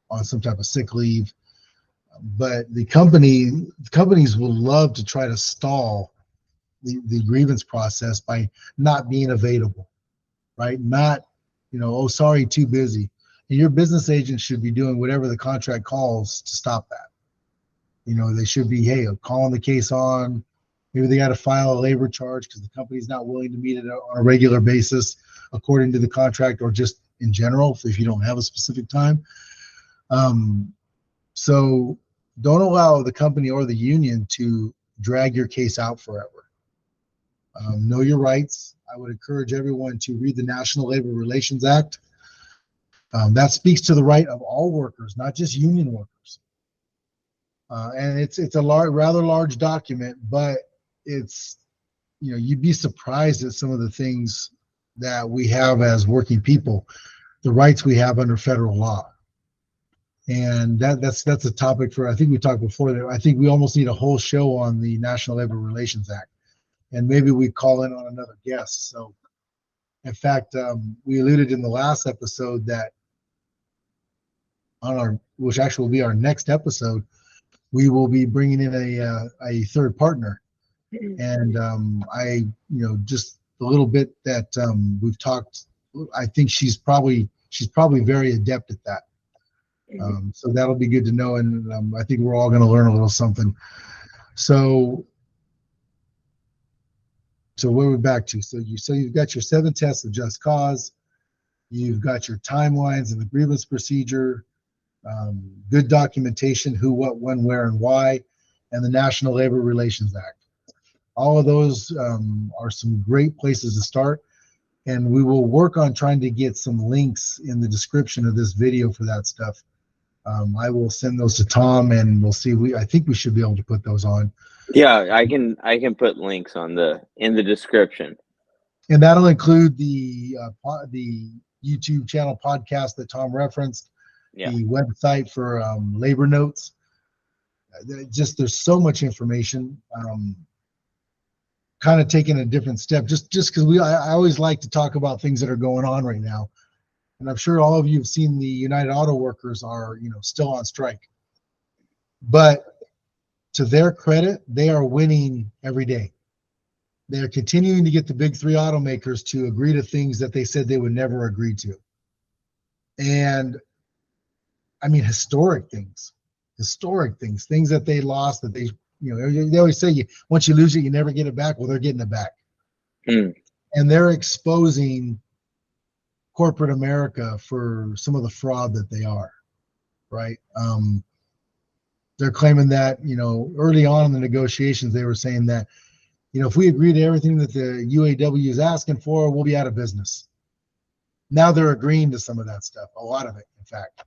on some type of sick leave. But the companies will love to try to stall the grievance process by not being available, right? Not, oh, sorry, too busy. And your business agent should be doing whatever the contract calls to stop that. They should be, hey, calling the case on. Maybe they got to file a labor charge because the company's not willing to meet it on a regular basis according to the contract, or just in general if you don't have a specific time. So don't allow the company or the union to drag your case out forever. Know your rights. I would encourage everyone to read the National Labor Relations Act. That speaks to the right of all workers, not just union workers. And it's a rather large document, but it's, you'd be surprised at some of the things that we have as working people, the rights we have under federal law. And that's a topic for, I think we talked before, that I think we almost need a whole show on the National Labor Relations Act. And maybe we call in on another guest. So, in fact, we alluded in the last episode that which actually will be our next episode, we will be bringing in a third partner. And just a little bit that we've talked, I think she's probably very adept at that. So that'll be good to know. And I think we're all going to learn a little something. So where we're back to, so you've got your 7 tests of just cause, you've got your timelines and the grievance procedure, good documentation, who, what, when, where, and why, and the National Labor Relations Act. All of those are some great places to start, and we will work on trying to get some links in the description of this video for that stuff. I will send those to Tom, and we'll see. I think we should be able to put those on. Yeah, I can put links in the description, and that'll include the YouTube channel podcast that Tom referenced, the website for labor notes. There's so much information. Kind of taking a different step, just because I always like to talk about things that are going on right now, and I'm sure all of you have seen the United Auto Workers are still on strike, but to their credit, they are winning every day. They're continuing to get the big 3 automakers to agree to things that they said they would never agree to. And I mean, historic things that they lost, that they always say, once you lose it, you never get it back. Well, they're getting it back. And they're exposing corporate America for some of the fraud that they are, right? They're claiming that, early on in the negotiations, they were saying that, if we agree to everything that the UAW is asking for, we'll be out of business. Now they're agreeing to some of that stuff, a lot of it, in fact.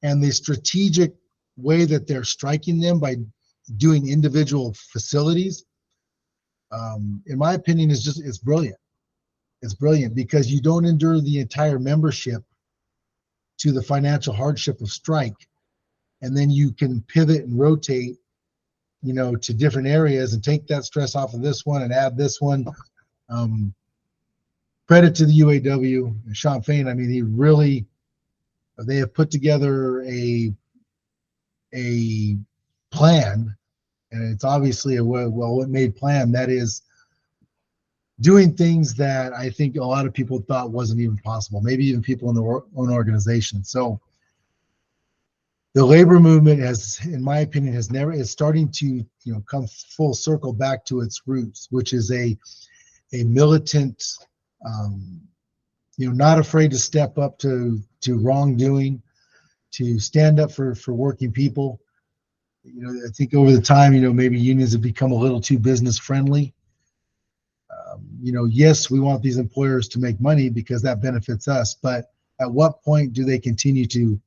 And the strategic way that they're striking them by doing individual facilities, in my opinion, it's brilliant. It's brilliant because you don't endure the entire membership to the financial hardship of strike. And then you can pivot and rotate, to different areas and take that stress off of this one and add this one. Credit to the UAW and Sean Fain. I mean, they have put together a plan, and it's obviously a well-made plan, that is doing things that I think a lot of people thought wasn't even possible, maybe even people in their own organization. So the labor movement has, in my opinion, is starting to come full circle back to its roots, which is a militant, um, not afraid to step up to wrongdoing, to stand up for working people. I think over the time, maybe unions have become a little too business friendly. Yes, we want these employers to make money because that benefits us, but at what point do they continue to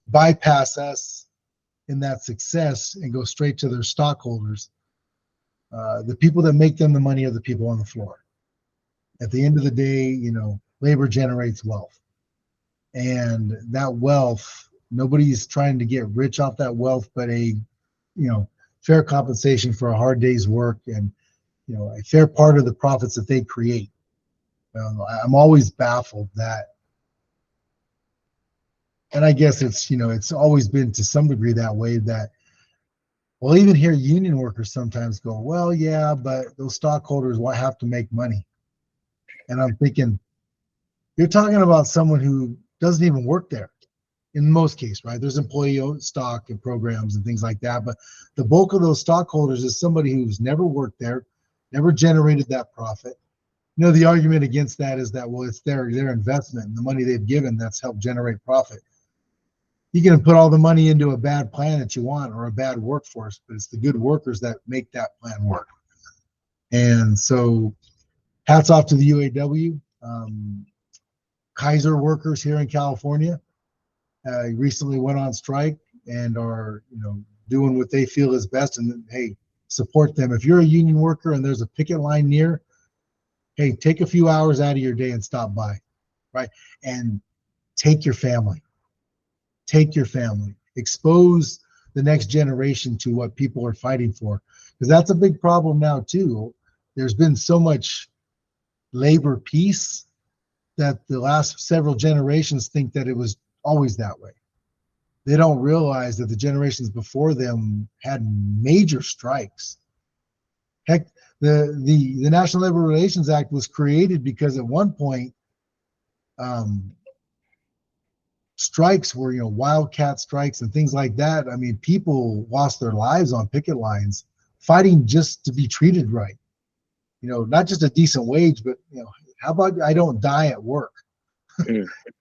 bypass us in that success and go straight to their stockholders? The people that make them the money are the people on the floor. At the end of the day, labor generates wealth, and that wealth, nobody's trying to get rich off that wealth, but a fair compensation for a hard day's work, and a fair part of the profits that they create. I'm always baffled that, and I guess it's always been to some degree that way, that well, even here union workers sometimes go, well, yeah, but those stockholders will have to make money. And I'm thinking, you're talking about someone who doesn't even work there in most cases, right? There's employee stock and programs and things like that, but the bulk of those stockholders is somebody who's never worked there, never generated that profit. The argument against that is that, well, it's their investment and the money they've given that's helped generate profit. You can put all the money into a bad plan that you want or a bad workforce, but it's the good workers that make that plan work. And so hats off to the UAW. Kaiser workers here in California recently went on strike and are doing what they feel is best, and hey, support them. If you're a union worker and there's a picket line near, hey, take a few hours out of your day and stop by, right? And take your family. Expose the next generation to what people are fighting for, because that's a big problem now too. There's been so much labor peace that the last several generations think that it was always that way. They don't realize that the generations before them had major strikes. Heck, the National Labor Relations Act was created because at one point strikes were wildcat strikes and things like that. I mean, people lost their lives on picket lines fighting just to be treated right. Not just a decent wage, but how about I don't die at work?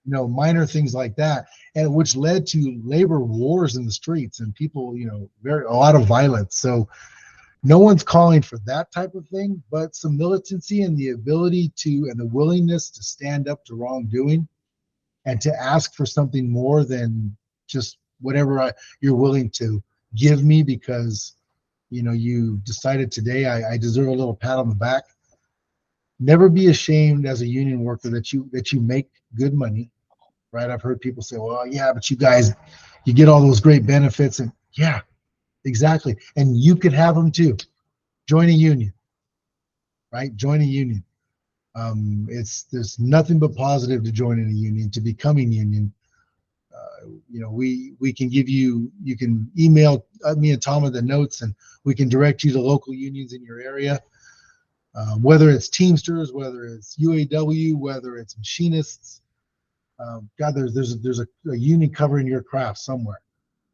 Minor things like that, and which led to labor wars in the streets and people, a lot of violence. So no one's calling for that type of thing, but some militancy and the ability to, and the willingness to stand up to wrongdoing and to ask for something more than just whatever you're willing to give me because you decided today I deserve a little pat on the back. Never be ashamed as a union worker that you make good money, right? I've heard people say, well, yeah, but you guys, you get all those great benefits, and yeah, exactly. And you could have them too. Join a union, right? Join a union. There's nothing but positive to joining a union, to becoming union. We can give you can email me and Tom the notes, and we can direct you to local unions in your area. Whether it's Teamsters, whether it's UAW, whether it's machinists, God, there's a union covering your craft somewhere.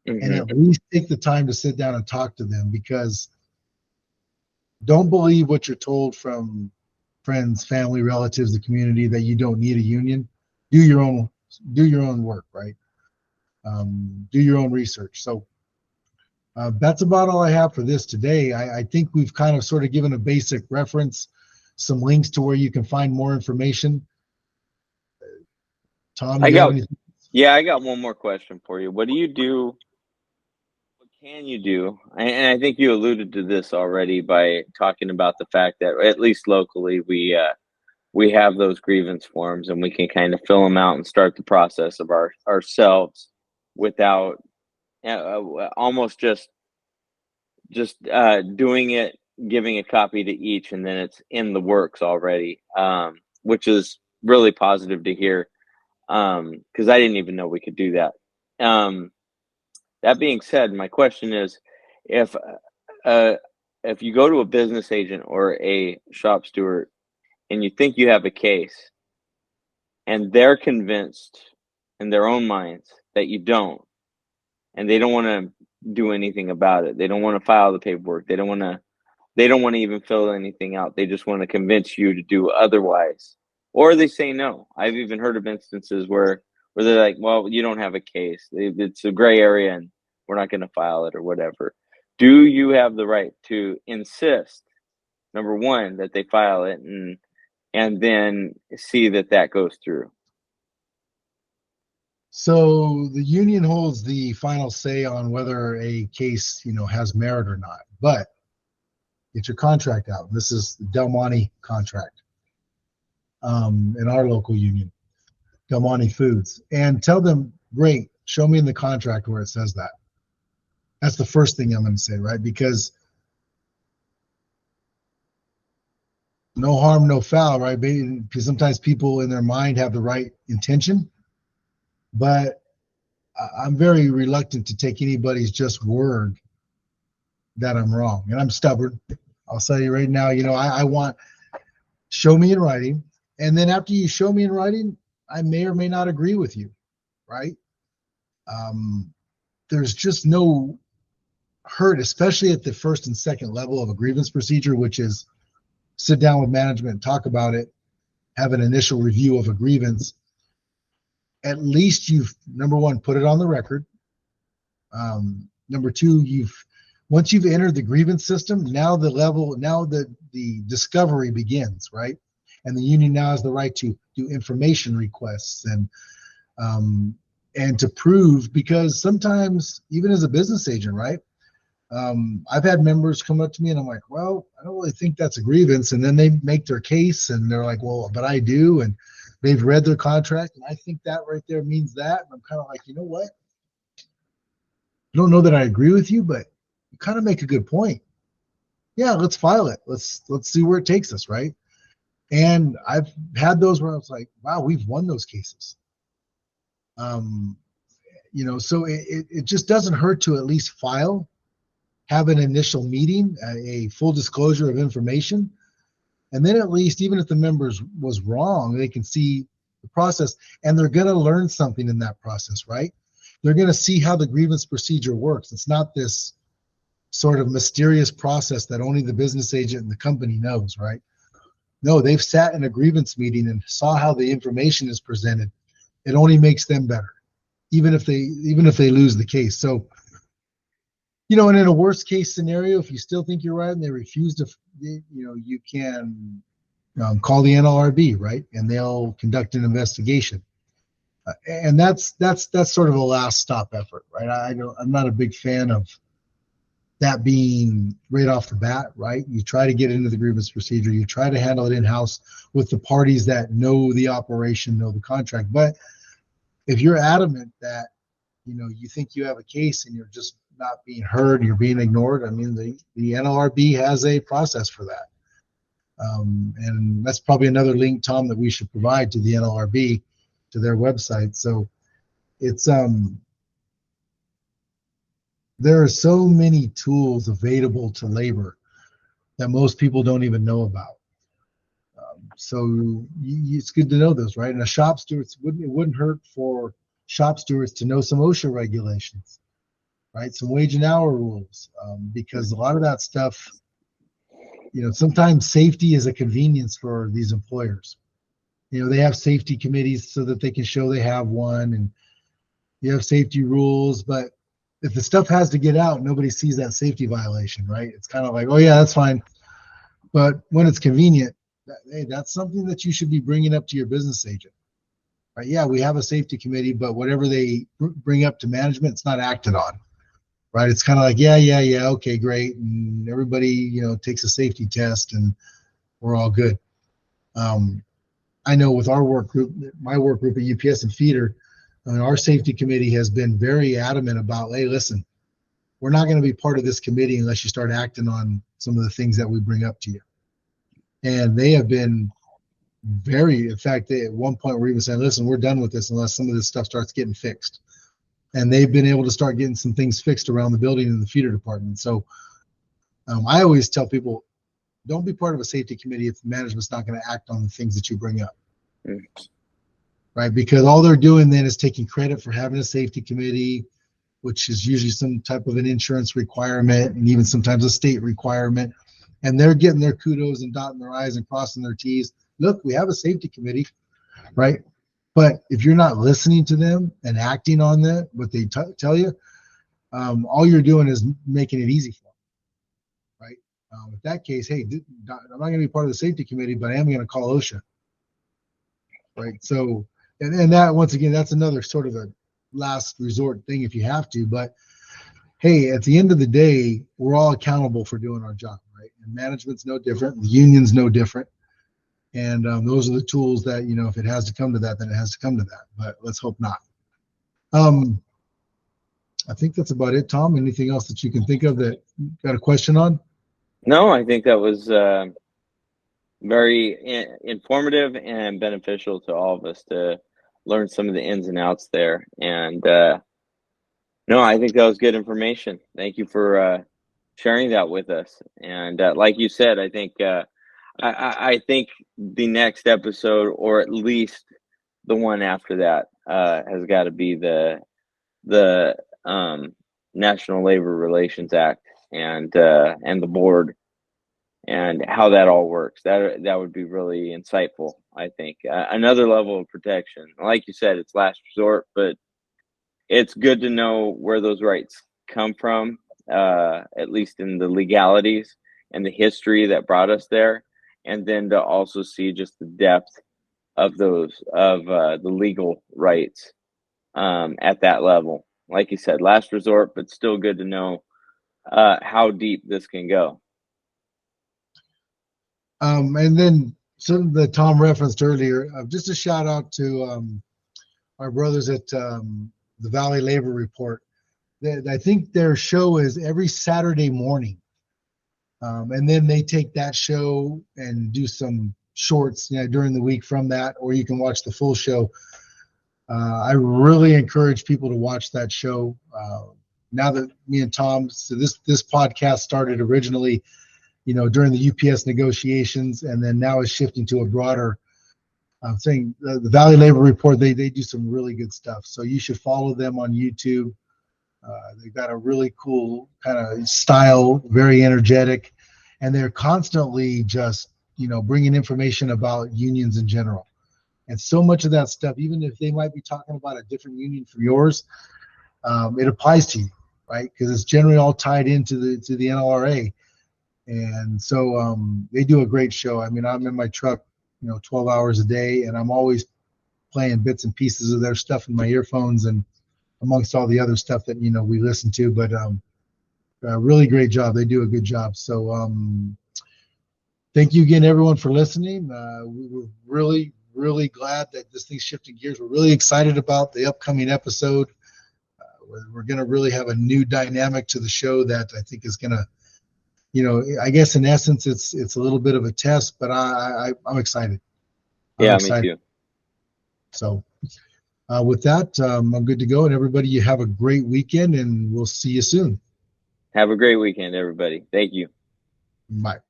Mm-hmm. And at least take the time to sit down and talk to them, because don't believe what you're told from friends, family, relatives, the community, that you don't need a union. Do your own work, right? Do your own research. So that's about all I have for this today. I think we've kind of sort of given a basic reference, some links to where you can find more information. Tom, I got one more question for you. What do you do? What can you do? And I think you alluded to this already by talking about the fact that at least locally we have those grievance forms, and we can kind of fill them out and start the process of ourselves without almost just doing it, giving a copy to each, and then it's in the works already, which is really positive to hear, because I didn't even know we could do that. That being said, my question is, if uh, if you go to a business agent or a shop steward and you think you have a case and they're convinced in their own minds that you don't, and they don't want to do anything about it. They don't want to file the paperwork. They don't want to even fill anything out. They just want to convince you to do otherwise. Or they say no. I've even heard of instances where they're like, well, you don't have a case. It's a gray area and we're not going to file it or whatever. Do you have the right to insist, number one, that they file it and then see that that goes through? So the union holds the final say on whether a case, has merit or not. But get your contract out. This is the Del Monte contract in our local union, Del Monte Foods, and tell them, great, show me in the contract where it says that. That's the first thing I'm going to say, right? Because no harm, no foul, right? Because sometimes people in their mind have the right intention, but I'm very reluctant to take anybody's just word that I'm wrong. And I'm stubborn. I'll tell you right now, I want, show me in writing. And then after you show me in writing, I may or may not agree with you, right? There's just no hurt, especially at the first and second level of a grievance procedure, which is sit down with management, talk about it, have an initial review of a grievance. At least you've, number one, put it on the record. Number two, once you've entered the grievance system, now the discovery begins, right? And the union now has the right to do information requests and to prove, because sometimes even as a business agent, right? I've had members come up to me and I'm like, well, I don't really think that's a grievance. And then they make their case and they're like, well, but I do. And they've read their contract. And I think that right there means that. And I'm kind of like, you know what? I don't know that I agree with you, but you kind of make a good point. Yeah, let's file it. Let's see where it takes us, right? And I've had those where I was like, wow, we've won those cases. So it just doesn't hurt to at least file, have an initial meeting, a full disclosure of information. And then at least, even if the members was wrong, they can see the process and they're going to learn something in that process, right? They're going to see how the grievance procedure works. It's not this sort of mysterious process that only the business agent and the company knows, right? No, they've sat in a grievance meeting and saw how the information is presented. It only makes them better, even if they lose the case. So, and in a worst case scenario, if you still think you're right and they refuse to, you can call the NLRB, right? And they'll conduct an investigation. And that's sort of a last stop effort, right? I'm not a big fan of that being right off the bat, right? You try to get into the grievance procedure. You try to handle it in-house with the parties that know the operation, know the contract. But if you're adamant that, you think you have a case and you're just not being heard, you're being ignored, I mean, the NLRB has a process for that. And that's probably another link, Tom, that we should provide to the NLRB, to their website. So it's, there are so many tools available to labor that most people don't even know about. So it's good to know those, right? And a shop steward, it wouldn't hurt for shop stewards to know some OSHA regulations, right? Some wage and hour rules, because a lot of that stuff, sometimes safety is a convenience for these employers. They have safety committees so that they can show they have one, and you have safety rules, but if the stuff has to get out, nobody sees that safety violation, right? It's kind of like, oh yeah, that's fine. But when it's convenient, hey, that's something that you should be bringing up to your business agent, right? Yeah, we have a safety committee, but whatever they bring up to management, it's not acted on, right? It's kind of like, yeah, okay, great. And everybody, takes a safety test and we're all good. I know with our work group, my work group at UPS and Feeder, our safety committee has been very adamant about, hey, listen, we're not going to be part of this committee unless you start acting on some of the things that we bring up to you. And they have been in fact, they at one point were even saying, listen, we're done with this unless some of this stuff starts getting fixed. and they've been able to start getting some things fixed around the building and the feeder department. So I always tell people, don't be part of a safety committee if management's not going to act on the things that you bring up. Mm. Right? Because all they're doing then is taking credit for having a safety committee, which is usually some type of an insurance requirement and even sometimes a state requirement. And they're getting their kudos and dotting their I's and crossing their T's. Look, we have a safety committee, right? But if you're not listening to them and acting on that, what they tell you, all you're doing is making it easy for them, right? In that case, hey, I'm not going to be part of the safety committee, but I am going to call OSHA, right? So, and that, once again, that's another sort of a last resort thing if you have to. But hey, at the end of the day, we're all accountable for doing our job, right? And management's no different. The union's no different. And those are the tools that, you know, if it has to come to that, then it has to come to that. But let's hope not. I think that's about it, Tom. Anything else that you can think of that you got a question on? No, I think that was very informative and beneficial to all of us to learn some of the ins and outs there. And no, I think that was good information. Thank you for sharing that with us. And like you said, I think I think the next episode, or at least the one after that, has got to be the National Labor Relations Act and the board and how that all works. That would be really insightful, I think. Another level of protection. Like you said, it's last resort, but it's good to know where those rights come from, at least in the legalities and the history that brought us there, and then to also see just the depth of those the legal rights at that level. Like you said, last resort, but still good to know how deep this can go. And then something that Tom referenced earlier, just a shout out to our brothers at the Valley Labor Report. I think their show is every Saturday morning. And then they take that show and do some shorts, you know, during the week from that, or you can watch the full show. I really encourage people to watch that show. Now that me and Tom, so this podcast started originally, you know, during the UPS negotiations, and then now is shifting to a broader thing. The Valley Labor Report, they do some really good stuff. So you should follow them on YouTube. They've got a really cool kind of style, very energetic, and they're constantly just, you know, bringing information about unions in general. And so much of that stuff, even if they might be talking about a different union from yours, it applies to you, right? Because it's generally all tied into the NLRA. And so they do a great show. I mean, I'm in my truck, you know, 12 hours a day, and I'm always playing bits and pieces of their stuff in my earphones and amongst all the other stuff that, you know, we listen to. But really great job. They do a good job. So thank you again, everyone, for listening. We were really glad that this thing's shifting gears. We're really excited about the upcoming episode. We're going to really have a new dynamic to the show that I think is going to, you know, I guess in essence, it's a little bit of a test, but I'm excited. Yeah, me too. So with that, I'm good to go. And everybody, you have a great weekend, and we'll see you soon. Have a great weekend, everybody. Thank you. Bye.